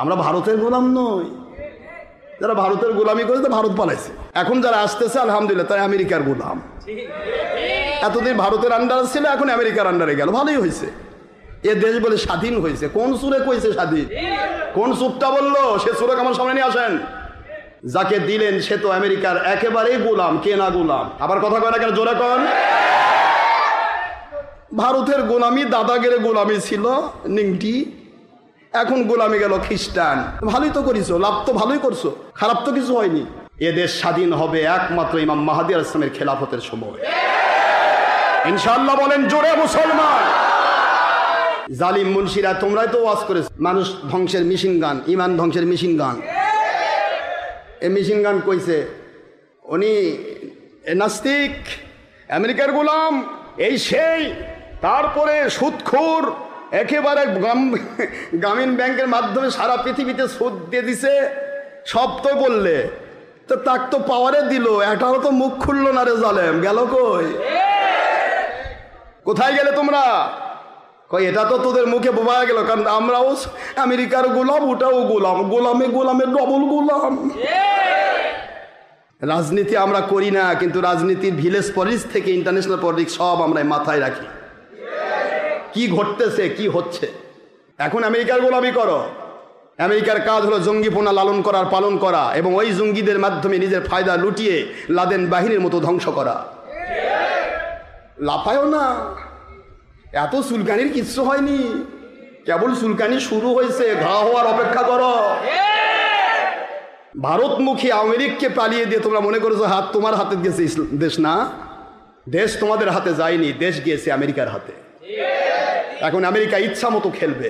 আমরা ভারতের গোলাম নই। যারা ভারতের গোলামি করে তো ভারত পালাইছে, এখন যারা আসতেছে আলহামদুলিল্লাহ তাই আমেরিকার গোলাম। এতদিন ভারতের আন্ডার ছিল, এখন আমেরিকার আন্ডারে গেল, ভালোই হয়েছে। এ দেশ বলে স্বাধীন হয়েছে। কোন সুরে কইছে স্বাধীন? কোন সুরটা বললো? সে সুরক আমার সামনে নিয়ে আসেন। যাকে দিলেন সে তো আমেরিকার একেবারেই গোলাম। কে না গোলাম? আবার কথা কয় না কেন? জোরে কন। ভারতের গোলামি দাদাগিরে গোলামি ছিল নিংটি, এখন গোলামি গেল খ্রিস্টান। ভালোই তো করিস, লাভ তো ভালোই করছো, খারাপ তো কিছু হয়নি। এ দেশ স্বাধীন হবে একমাত্র ইমাম মাহদী আলাইহিস সালামের খেলাফতের সময় ইনশাআল্লাহ। বলেন জোরে মুসলমান। জালিম মুন্সিরা তোমরাই তো ওয়াজ করেছো, মানুষ ধ্বংসের মেশিন গান, ইমান ধ্বংসের মেশিন গান। এ মেশিন গান কইছে উনি নাস্তিক, আমেরিকার গোলাম, এই সেই, তারপরে সুদখোর, একেবারে গ্রামীণ ব্যাংকের মাধ্যমে সারা পৃথিবীতে সুদ দিয়ে দিছে। সব তো বললে তো, তাক তো পাওয়ারে দিল, এটাও তো মুখ খুললো না রে জালেম। গেল কই? কোথায় গেলে তোমরা? কই এটা তো তোদের মুখে বোবা গেল, কারণ আমরাও আমেরিকার গোলাম, ওটাও গোলাম, গোলামে গোলামে ডবল গোলাম। রাজনীতি আমরা করি না, কিন্তু রাজনীতির ভিলেজ পলিটিক্স থেকে ইন্টারন্যাশনাল পলিটিক্স সব আমরা মাথায় রাখি। কি ঘটতেছে, কি হচ্ছে। এখন আমেরিকার গোলামি করো। আমেরিকার কাজ হলো জঙ্গিপনা লালন করার, পালন করা, এবং ওই জঙ্গিদের মাধ্যমে নিজের ফায়দা লুটিয়ে লাদেন বাহিনীর মতো ধ্বংস করা। লাফায়ও না, এত চুলকানির কিচ্ছু হয়নি, কেবল চুলকানি শুরু হয়েছে, ঘা হওয়ার অপেক্ষা করো। ভারতমুখী আমেরিককে পালিয়ে দিয়ে তোমরা মনে করেছো হাত তোমার হাতে গেছে দেশ। না, দেশ তোমাদের হাতে যায়নি, দেশ গিয়েছে আমেরিকার হাতে। এখন আমেরিকা ইচ্ছা মতো খেলবে,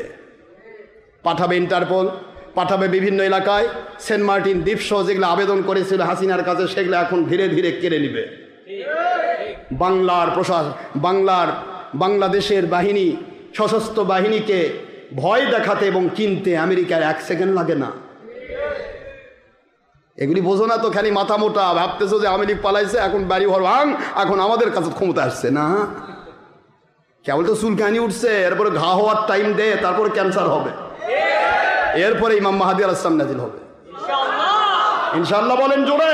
পাঠাবে ইন্টারপোল, পাঠাবে বিভিন্ন এলাকায়। সেন্ট মার্টিন দ্বীপসহ যেগুলো আবেদন করেছিল হাসিনার কাছে, সেগুলো এখন ধীরে ধীরে কেড়ে নিবে। বাংলার প্রশাসন, বাংলাদেশের বাহিনী, সশস্ত্র বাহিনীকে ভয় দেখাতে এবং কিনতে আমেরিকার 1 সেকেন্ড লাগে না। এগুলি বোঝো না তো, খালি মাথা মোটা, ভাবতেছো যে আমেরিকা পালাইছে, এখন বাড়ি ঘর ভাঙ, এখন আমাদের কাছে ক্ষমতা আসছে। না, কেবল তো চুলকানি উঠছে, এরপরে ঘা হওয়ার টাইম দে, তারপরে ক্যান্সার হবে, এরপরে ইমাম মাহদী আলাইহিস সালাম নাজিল হবে ইনশাআল্লাহ। বলেন জোরে।